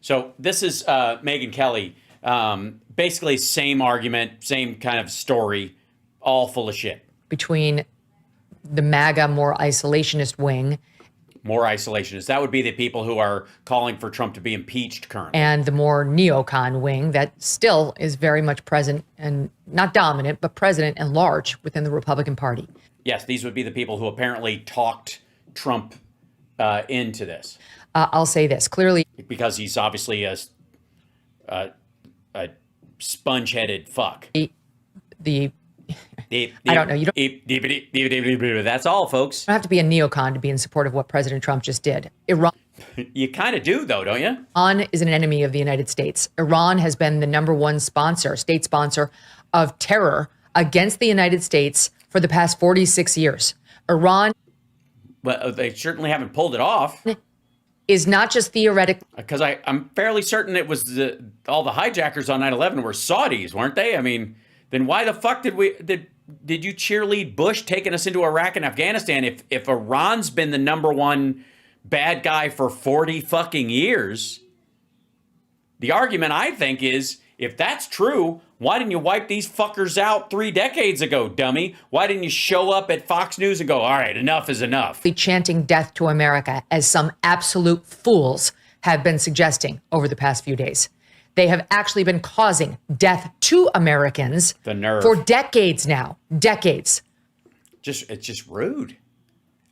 So this is Megyn Kelly. Basically, same argument, same kind of story, all full of shit. Between the MAGA, more isolationist wing. More isolationist. That would be the people who are calling for Trump to be impeached currently. And the more neocon wing that still is very much present and not dominant, but present and large within the Republican Party. Yes, these would be the people who apparently talked Trump into this. I'll say this clearly. Because he's obviously a sponge-headed fuck. I don't know. You don't. That's all, folks. You don't have to be a neocon to be in support of what President Trump just did. Iran. You kind of do, though, don't you? Iran is an enemy of the United States. Iran has been the #1 sponsor, state sponsor of terror against the United States for the past 46 years. Iran. Well, they certainly haven't pulled it off. Is not just theoretic. Because I'm fairly certain it was all the hijackers on 9/11 were Saudis, weren't they? I mean, then why the fuck did you cheerlead Bush taking us into Iraq and Afghanistan if Iran's been the #1 bad guy for 40 fucking years? The argument, I think, is if that's true, why didn't you wipe these fuckers out 3 decades ago, dummy? Why didn't you show up at Fox News and go, all right, enough is enough? Chanting death to America, as some absolute fools have been suggesting over the past few days. They have actually been causing death to Americans the nerve. For decades now. Decades. It's just rude.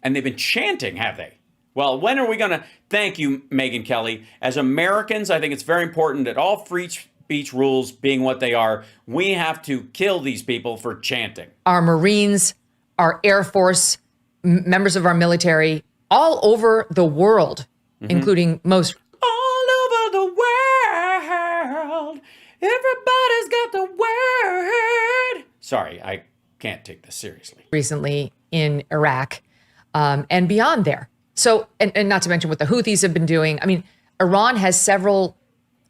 And they've been chanting, have they? Well, when are we going to... Thank you, Megyn Kelly. As Americans, I think it's very important that all free speech rules being what they are, we have to kill these people for chanting. Our Marines, our Air Force, members of our military, all over the world, including most... All over the world, everybody's got the word. Sorry, I can't take this seriously. Recently in Iraq and beyond there. So, and not to mention what the Houthis have been doing. I mean, Iran has several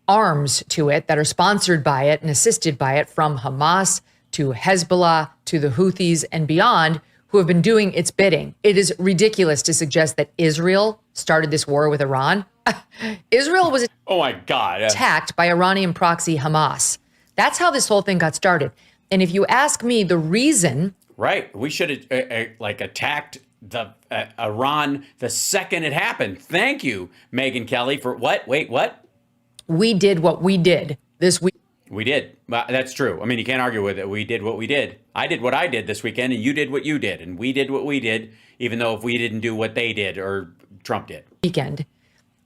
arms to it that are sponsored by it and assisted by it, from Hamas to Hezbollah to the Houthis and beyond, who have been doing its bidding. It is ridiculous to suggest that Israel started this war with Iran. Israel was oh my God, attacked by Iranian proxy Hamas. That's how this whole thing got started. And if you ask me, the reason... Right. We should have attacked the Iran the second it happened. Thank you, Megyn Kelly, for what? Wait, what? We did what we did this week. We did. That's true. I mean, you can't argue with it. We did what we did. I did what I did this weekend, and you did what you did, and we did what we did, even though if we didn't do what they did or Trump did. Weekend.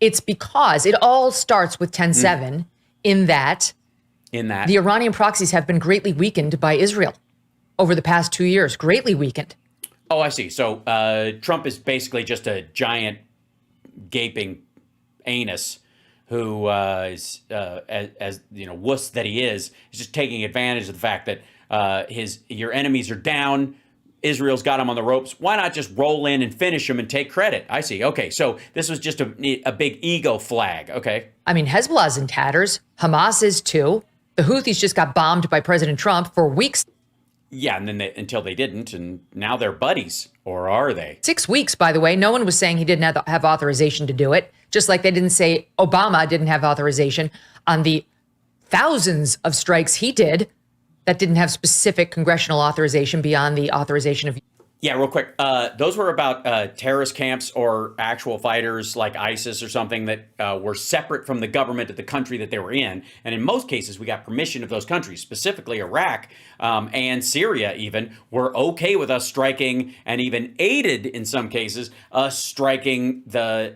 It's because it all starts with 10/7 in that the Iranian proxies have been greatly weakened by Israel over the past 2 years, greatly weakened. Oh, I see. So Trump is basically just a giant gaping anus who is, as you know, wuss that he is just taking advantage of the fact that your enemies are down. Israel's got him on the ropes. Why not just roll in and finish him and take credit? I see. Okay, so this was just a big ego flag. Okay. I mean, Hezbollah's in tatters. Hamas is too. The Houthis just got bombed by President Trump for weeks. Yeah, and then until they didn't, and now they're buddies, or are they? 6 weeks, by the way. No one was saying he didn't have authorization to do it, just like they didn't say Obama didn't have authorization on the thousands of strikes he did that didn't have specific congressional authorization beyond the authorization of... Yeah, real quick. Those were about terrorist camps or actual fighters like ISIS or something that were separate from the government of the country that they were in. And in most cases, we got permission of those countries, specifically Iraq and Syria even, were okay with us striking, and even aided in some cases us striking the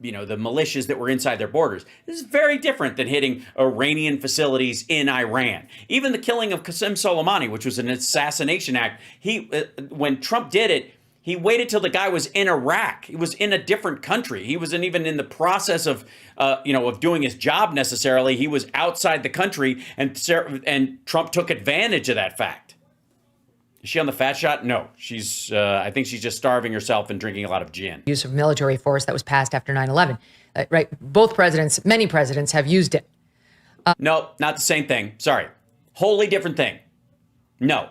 militias that were inside their borders. This is very different than hitting Iranian facilities in Iran. Even the killing of Qasem Soleimani, which was an assassination act, when Trump did it, he waited till the guy was in Iraq. He was in a different country. He wasn't even in the process of doing his job necessarily. He was outside the country, and Trump took advantage of that fact. Is she on the fat shot? No, she's. I think she's just starving herself and drinking a lot of gin. Use of military force that was passed after 9/11. Right? Both presidents, many presidents have used it. No, not the same thing. Sorry. Wholly different thing. No.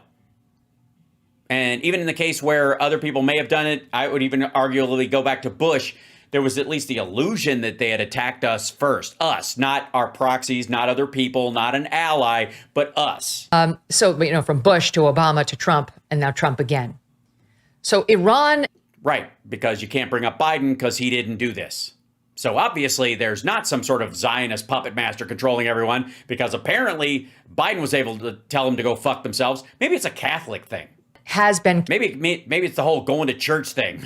And even in the case where other people may have done it, I would even arguably go back to Bush. there was at least the illusion that they had attacked us first. Us, not our proxies, not other people, not an ally, but us. So, you know, from Bush to Obama to Trump, and now Trump again. So Iran. Right, because you can't bring up Biden because he didn't do this. So obviously there's not some sort of Zionist puppet master controlling everyone, because apparently Biden was able to tell them to go fuck themselves. Maybe it's a Catholic thing. Has been. Maybe it's the whole going to church thing.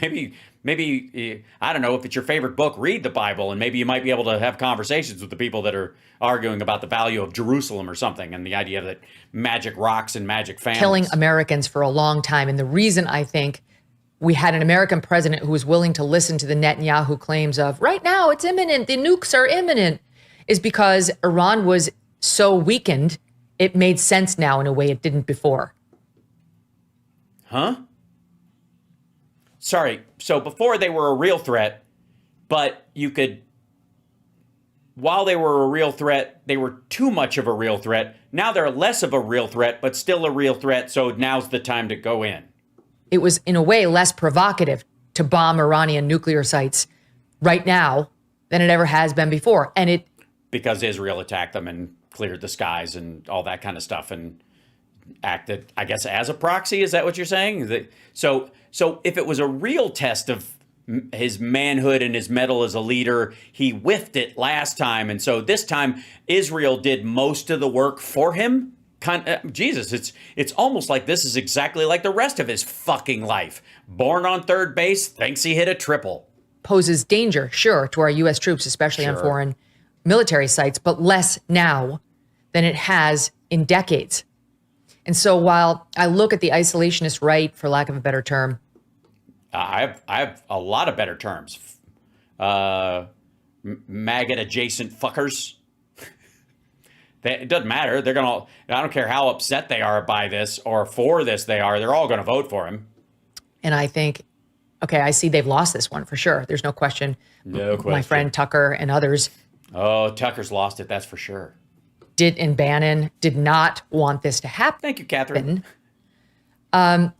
Maybe I don't know, if it's your favorite book, read the Bible, and maybe you might be able to have conversations with the people that are arguing about the value of Jerusalem or something, and the idea that magic rocks and magic families. Killing Americans for a long time. And the reason I think we had an American president who was willing to listen to the Netanyahu claims of right now it's imminent, the nukes are imminent, is because Iran was so weakened, it made sense now in a way it didn't before. Huh? Sorry. So before they were a real threat, but you could, while they were a real threat, they were too much of a real threat. Now they're less of a real threat, but still a real threat. So now's the time to go in. It was, in a way, less provocative to bomb Iranian nuclear sites right now than it ever has been before. And it, because Israel attacked them and cleared the skies and all that kind of stuff and acted, I guess, as a proxy. Is that what you're saying? So if it was a real test of his manhood and his mettle as a leader, he whiffed it last time. And so this time Israel did most of the work for him. Jesus, it's almost like this is exactly like the rest of his fucking life. Born on third base, thinks he hit a triple. Poses danger, sure, to our U.S. troops, especially on foreign military sites, but less now than it has in decades. And so while I look at the isolationist right, for lack of a better term, I have a lot of better terms. Maggot adjacent fuckers. It doesn't matter. I don't care how upset they are by this or for this they're all going to vote for him. And I think, okay, I see they've lost this one for sure. There's no question. No question. My friend Tucker and others. Oh, Tucker's lost it. That's for sure. And Bannon did not want this to happen. Thank you, Catherine. So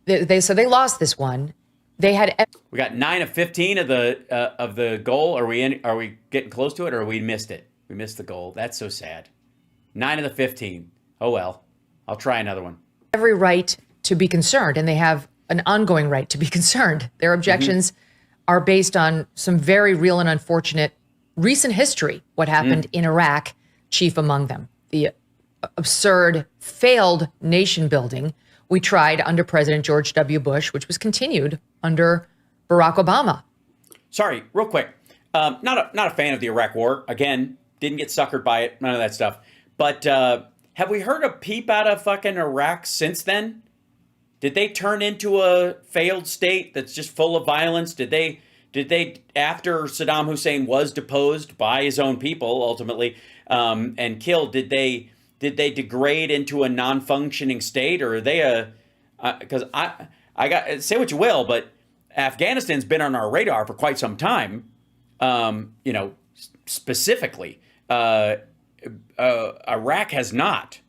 they lost this one. They had. We got 9 of 15 of the goal. Are we getting close to it, or we missed it? We missed the goal. That's so sad. 9 of the 15. Oh, well. I'll try another one. Every right to be concerned, and they have an ongoing right to be concerned. Their objections are based on some very real and unfortunate recent history, what happened in Iraq, chief among them. The absurd, failed nation building we tried under President George W. Bush, which was continued under Barack Obama. Sorry, real quick. Not a fan of the Iraq War. Again, didn't get suckered by it, none of that stuff. But have we heard a peep out of fucking Iraq since then? Did they turn into a failed state that's just full of violence? Did they, after Saddam Hussein was deposed by his own people, ultimately, and killed, did they degrade into a non-functioning state, or are they because I got, say what you will, but Afghanistan's been on our radar for quite some time. Specifically, Iraq has not.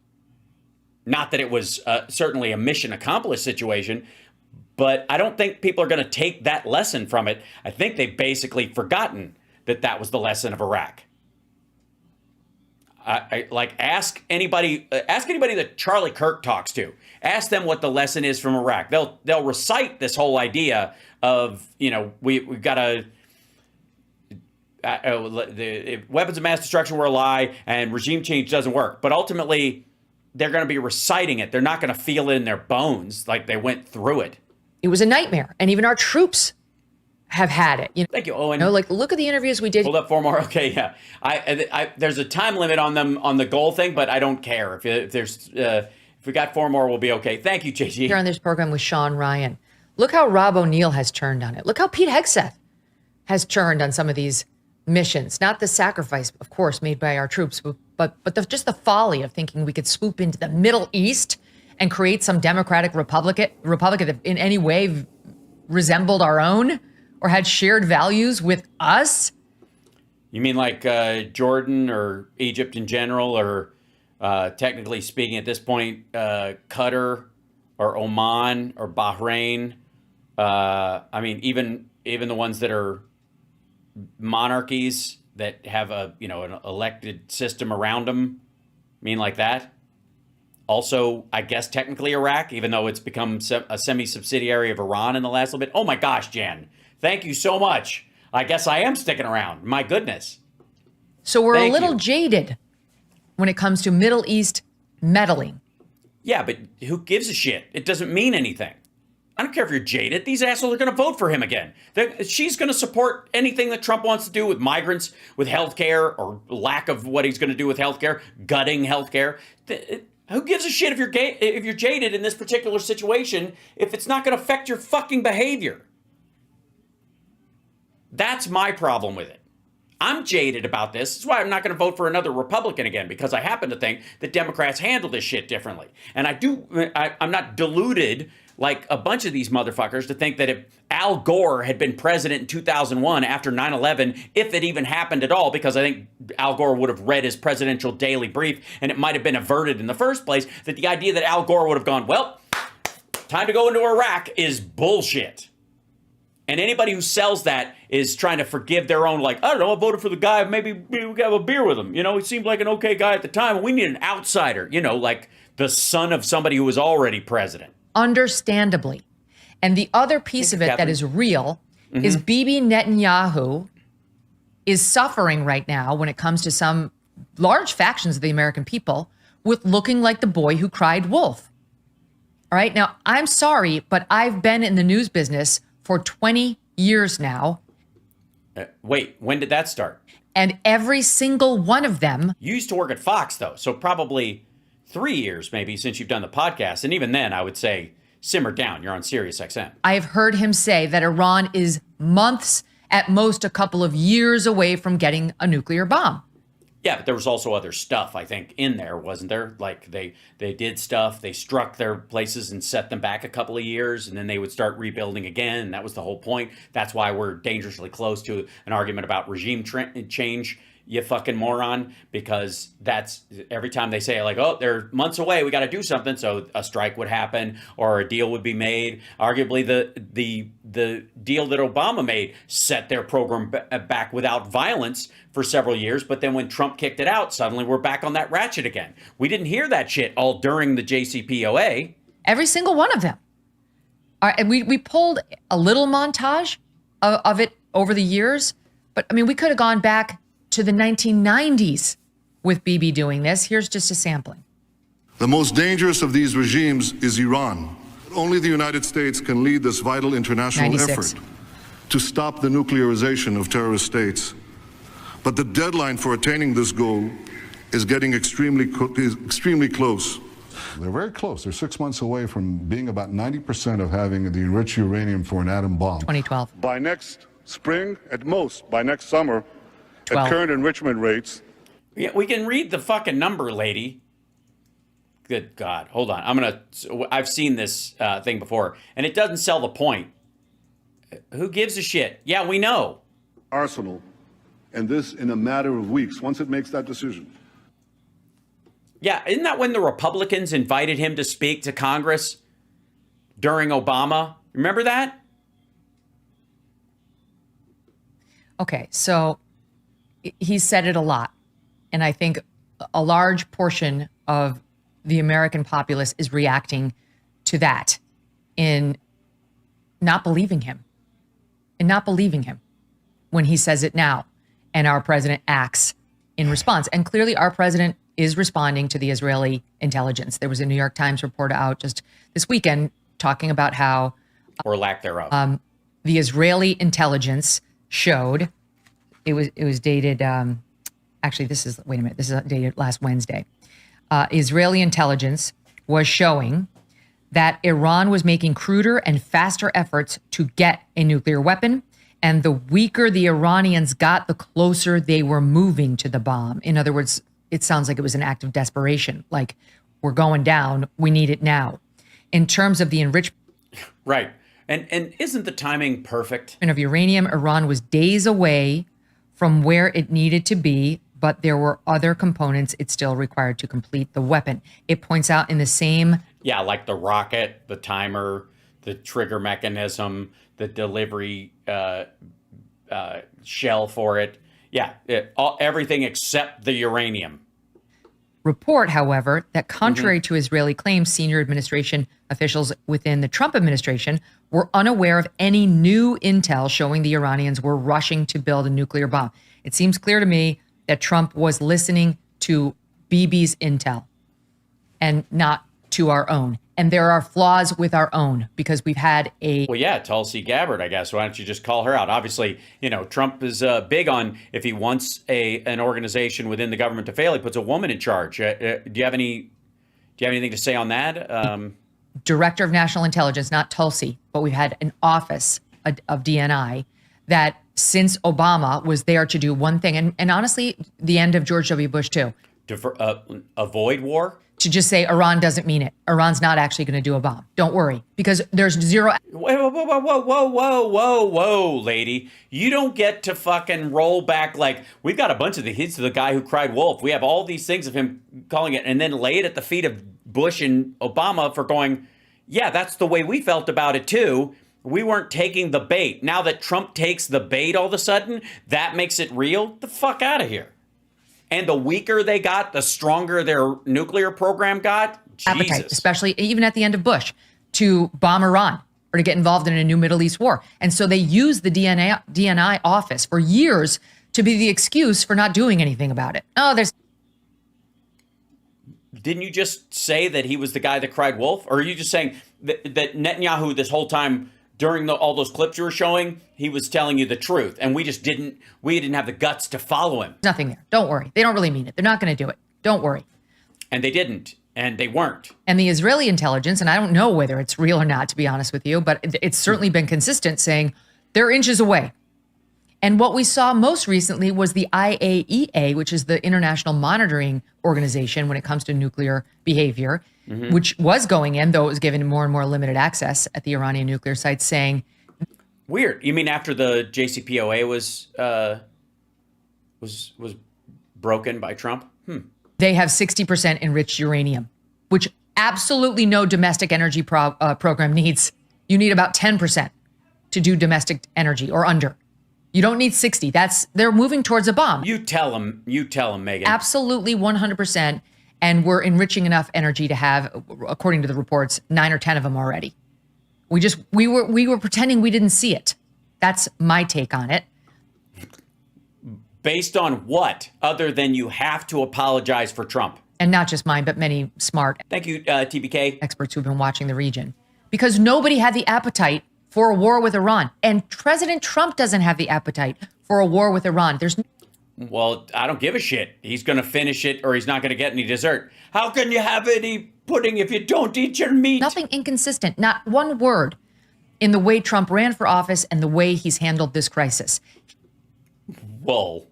Not that it was certainly a mission accomplished situation, but I don't think people are going to take that lesson from it. I think they've basically forgotten that was the lesson of Iraq. Ask anybody that Charlie Kirk talks to. Ask them what the lesson is from Iraq. They'll recite this whole idea of, we've got to. The weapons of mass destruction were a lie and regime change doesn't work. But ultimately, they're going to be reciting it. They're not going to feel it in their bones like they went through it. It was a nightmare. And even our troops have had it. Thank you, Owen. Look at the interviews we did. Hold up 4 more. Okay, yeah. I there's a time limit on them on the goal thing, but I don't care. If we got 4 more, we'll be okay. Thank you, JG. Here on this program with Sean Ryan. Look how Rob O'Neill has turned on it. Look how Pete Hegseth has turned on some of these missions. Not the sacrifice, of course, made by our troops, but just the folly of thinking we could swoop into the Middle East and create some democratic republic that in any way resembled our own or had shared values with us. You mean like Jordan or Egypt in general, or technically speaking at this point, Qatar or Oman or Bahrain? I mean, even the ones that are monarchies that have an elected system around them mean like that. Also, I guess technically Iraq, even though it's become a semi-subsidiary of Iran in the last little bit. Oh my gosh, Jen. Thank you so much. I guess I am sticking around. My goodness. So we're a little jaded when it comes to Middle East meddling. Yeah, but who gives a shit? It doesn't mean anything. I don't care if you're jaded. These assholes are going to vote for him again. She's going to support anything that Trump wants to do with migrants, with healthcare, or lack of what he's going to do with healthcare, gutting healthcare. Who gives a shit if you're jaded in this particular situation if it's not going to affect your fucking behavior? That's my problem with it. I'm jaded about this. That's why I'm not going to vote for another Republican again, because I happen to think that Democrats handle this shit differently. And I'm not deluded like a bunch of these motherfuckers to think that if Al Gore had been president in 2001 after 9/11, if it even happened at all, because I think Al Gore would have read his presidential daily brief and it might have been averted in the first place, that the idea that Al Gore would have gone, well, time to go into Iraq is bullshit. And anybody who sells that is trying to forgive their own, like, I don't know, I voted for the guy, maybe we can have a beer with him. He seemed like an okay guy at the time. We need an outsider, like the son of somebody who was already president. Understandably. And the other piece of it that is real is Bibi Netanyahu is suffering right now when it comes to some large factions of the American people with looking like the boy who cried wolf. All right. Now, I'm sorry, but I've been in the news business for 20 years now. Wait, when did that start? And every single one of them. You used to work at Fox, though, so probably 3 years maybe since you've done the podcast. And even then, I would say, simmer down. You're on Sirius XM. I have heard him say that Iran is months, at most a couple of years away from getting a nuclear bomb. Yeah, but there was also other stuff, I think, in there, wasn't there? Like they did stuff, they struck their places and set them back a couple of years, and then they would start rebuilding again, and that was the whole point. That's why we're dangerously close to an argument about regime change, you fucking moron, because that's every time they say, like, oh, they're months away, we got to do something, so a strike would happen or a deal would be made. Arguably, the deal that Obama made set their program back without violence for several years, but then when Trump kicked it out, suddenly we're back on that ratchet again. We didn't hear that shit all during the JCPOA. Every single one of them. And we pulled a little montage of it over the years, but I mean, we could have gone back to the 1990s with Bibi doing this. Here's just a sampling. The most dangerous of these regimes is Iran. Only the United States can lead this vital international 96. effort to stop the nuclearization of terrorist states. But the deadline for attaining this goal is getting extremely close. They're very close. They're 6 months away from being about 90% of having the enriched uranium for an atom bomb. 2012. By next spring, at most, by next summer, 12. at current enrichment rates. Yeah, we can read the fucking number, lady. Good God. Hold on. I've seen this thing before, and it doesn't sell the point. Who gives a shit? Yeah, we know. Arsenal, and this in a matter of weeks, once it makes that decision. Yeah, isn't that when the Republicans invited him to speak to Congress during Obama? Remember that? Okay, so he said it a lot. And I think a large portion of the American populace is reacting to that in not believing him. When he says it now and our president acts in response. And clearly our president is responding to the Israeli intelligence. There was a New York Times report out just this weekend talking about how or lack thereof. The Israeli intelligence showed it was dated actually this is dated last Wednesday. Israeli intelligence was showing that Iran was making cruder and faster efforts to get a nuclear weapon, and the weaker the Iranians got, the closer they were moving to the bomb. In other words, it sounds like it was an act of desperation, like, we're going down, we need it now. In terms of the enrichment right. And isn't the timing perfect? of uranium, Iran was days away from where it needed to be, but there were other components it still required to complete the weapon. It points out in the same... Yeah, like the rocket, the timer, the trigger mechanism, the delivery shell for it. Yeah, everything except the uranium. Report, however, that contrary to Israeli claims, senior administration officials within the Trump administration were unaware of any new intel showing the Iranians were rushing to build a nuclear bomb. It seems clear to me that Trump was listening to Bibi's intel and not to our own. And there are flaws with our own because we've had a... Well, yeah, Tulsi Gabbard, I guess. Why don't you just call her out? Obviously, Trump is big on if he wants an organization within the government to fail, he puts a woman in charge. Do you have anything to say on that? Director of National Intelligence, not Tulsi, but we've had an office of DNI that since Obama was there to do one thing, and honestly, the end of George W. Bush too. Avoid war? To just say Iran doesn't mean it. Iran's not actually going to do a bomb. Don't worry, because there's zero. Whoa, lady. You don't get to fucking roll back like we've got a bunch of the hits of the guy who cried wolf. We have all these things of him calling it and then lay it at the feet of Bush and Obama for going, yeah, that's the way we felt about it too. We weren't taking the bait. Now that Trump takes the bait all of a sudden, that makes it real? Get the fuck out of here. And the weaker they got, the stronger their nuclear program got. Jesus. Appetite, especially even at the end of Bush, to bomb Iran or to get involved in a new Middle East war. And so they used the DNI office for years to be the excuse for not doing anything about it. Didn't you just say that he was the guy that cried wolf? Or are you just saying that Netanyahu this whole time during all those clips you were showing, he was telling you the truth, and we didn't have the guts to follow him? Nothing there. Don't worry. They don't really mean it. They're not going to do it. Don't worry. And they didn't, and they weren't. And the Israeli intelligence, and I don't know whether it's real or not, to be honest with you, but it's certainly been consistent saying they're inches away. And what we saw most recently was the IAEA, which is the International Monitoring Organization when it comes to nuclear behavior, which was going in, though it was given more and more limited access at the Iranian nuclear sites, saying... Weird. You mean after the JCPOA was broken by Trump? They have 60% enriched uranium, which absolutely no domestic energy program needs. You need about 10% to do domestic energy or under. You don't need 60. They're moving towards a bomb. You tell them, Megyn. Absolutely 100%. And we're enriching enough energy to have, according to the reports, 9 or 10 of them already. We were pretending we didn't see it. That's my take on it. Based on what, other than you have to apologize for Trump? And not just mine, but many smart Thank you, TBK. experts who've been watching the region. Because nobody had the appetite for a war with Iran. And President Trump doesn't have the appetite for a war with Iran. Well, I don't give a shit. He's going to finish it or he's not going to get any dessert. How can you have any pudding if you don't eat your meat? Nothing inconsistent, not one word in the way Trump ran for office and the way he's handled this crisis. Well,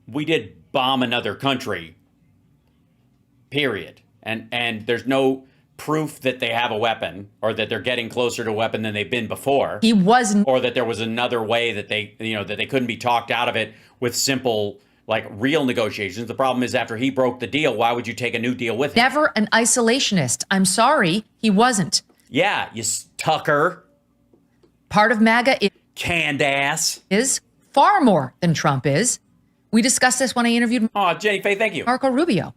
we did bomb another country, period. And there's no proof that they have a weapon or that they're getting closer to a weapon than they've been before. He wasn't. Or that there was another way that they couldn't be talked out of it with simple, like, real negotiations. The problem is after he broke the deal, why would you take a new deal with him? Never an isolationist. I'm sorry, he wasn't. Yeah, you Tucker. Part of MAGA Canned ass. is far more than Trump is. We discussed this when I interviewed Oh, Jenny Faye, thank you. Marco Rubio,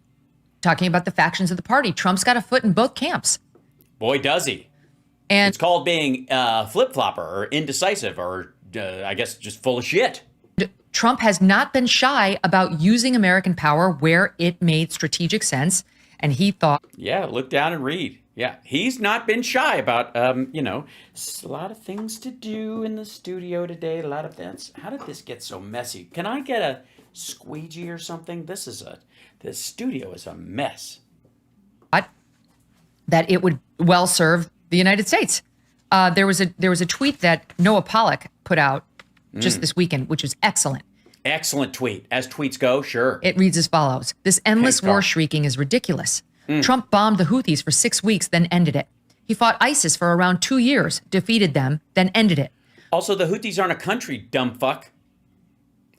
talking about the factions of the party. Trump's got a foot in both camps. Boy, does he. And It's called being flip-flopper or indecisive or, I guess, just full of shit. Trump has not been shy about using American power where it made strategic sense. And he thought... Yeah, look down and read. Yeah, he's not been shy about, a lot of things to do in the studio today. A lot of things. How did this get so messy? Can I get a squeegee or something? This studio is a mess. that it would well serve the United States. There was a tweet that Noah Pollock put out just this weekend, which was excellent. Excellent tweet. As tweets go, sure. It reads as follows. This endless Thanks, war Carl. shrieking is ridiculous. Trump bombed the Houthis for 6 weeks, then ended it. He fought ISIS for around 2 years, defeated them, then ended it. Also, the Houthis aren't a country, dumb fuck.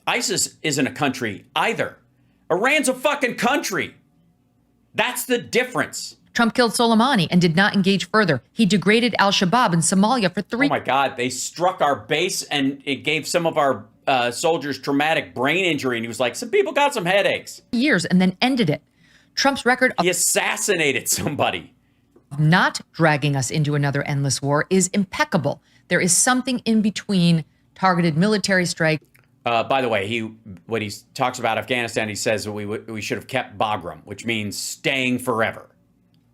ISIS isn't a country either. Iran's a fucking country. That's the difference. Trump killed Soleimani and did not engage further. He degraded al-Shabaab in Somalia for 3 Oh my God, they struck our base and it gave some of our soldiers traumatic brain injury. And he was like, some people got some headaches. years and then ended it. Trump's record of He assassinated somebody. not dragging us into another endless war is impeccable. There is something in between targeted military strikes. By the way, when he talks about Afghanistan, he says that we should have kept Bagram, which means staying forever.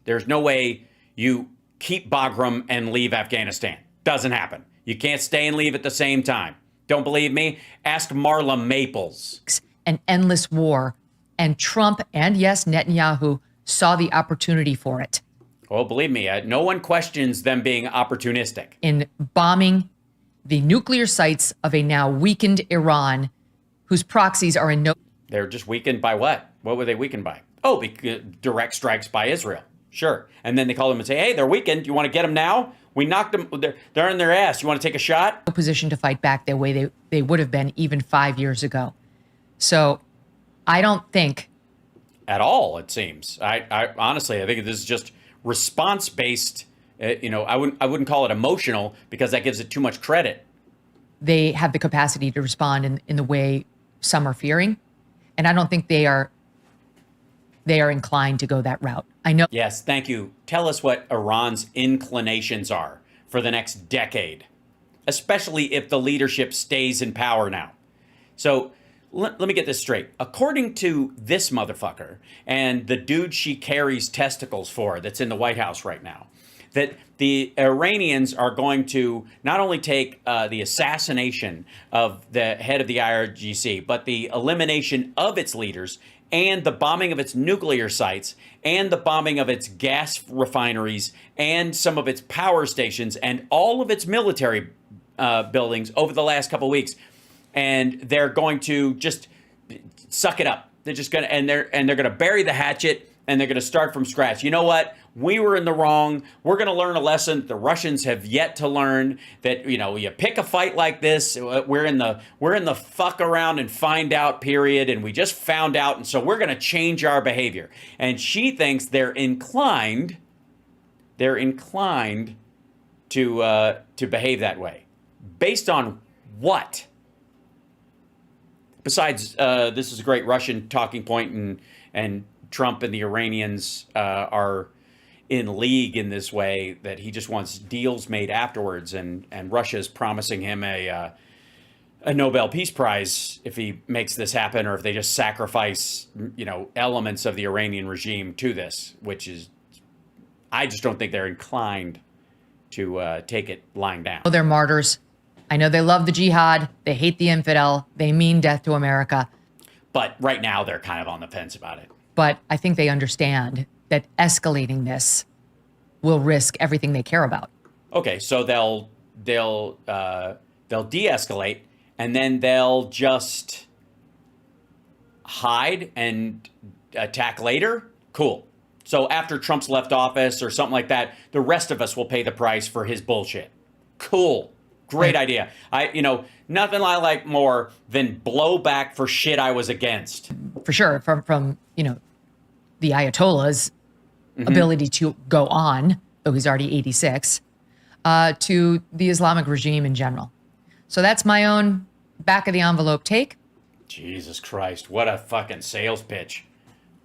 There's no way you keep Bagram and leave Afghanistan. Doesn't happen. You can't stay and leave at the same time. Don't believe me? Ask Marla Maples. An endless war. And Trump and, yes, Netanyahu saw the opportunity for it Well, believe me, no one questions them being opportunistic. in bombing the nuclear sites of a now weakened Iran, whose proxies are in no... They're just weakened by what? What were they weakened by? Oh, direct strikes by Israel. Sure. And then they call them and say, hey, they're weakened. You want to get them now? We knocked them. They're in their ass. You want to take a shot? position to fight back the way they would have been even 5 years ago. So I don't think... At all, it seems. I honestly, I think this is just response-based. I wouldn't call it emotional because that gives it too much credit. they have the capacity to respond in the way some are fearing. And I don't think they are inclined to go that route. I know. Yes, thank you. Tell us what Iran's inclinations are for the next decade, especially if the leadership stays in power now. So let me get this straight. According to this motherfucker and the dude she carries testicles for that's in the White House right now, that the Iranians are going to not only take the assassination of the head of the IRGC, but the elimination of its leaders and the bombing of its nuclear sites and the bombing of its gas refineries and some of its power stations and all of its military buildings over the last couple of weeks. And they're going to just suck it up. They're just going to, and they're going to bury the hatchet and they're going to start from scratch. You know what? We were in the wrong. We're going to learn a lesson the Russians have yet to learn, that, you pick a fight like this. We're in the fuck around and find out period. And we just found out. And so we're going to change our behavior. And she thinks they're inclined to behave that way. Based on what? Besides, this is a great Russian talking point, and Trump and the Iranians are in league in this way, that he just wants deals made afterwards, and Russia's promising him a Nobel Peace Prize if he makes this happen, or if they just sacrifice elements of the Iranian regime to this, which is, I just don't think they're inclined to take it lying down. They're martyrs. I know they love the jihad. They hate the infidel. They mean death to America. But right now they're kind of on the fence about it. But I think they understand that escalating this will risk everything they care about. Okay, so they'll de-escalate, and then they'll just hide and attack later. Cool. So after Trump's left office or something like that, the rest of us will pay the price for his bullshit. Cool. Great idea. Nothing I like more than blowback for shit I was against. For sure, from the Ayatollah's ability to go on, though he's already 86, to the Islamic regime in general. So that's my own back of the envelope take. Jesus Christ, what a fucking sales pitch.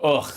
Ugh.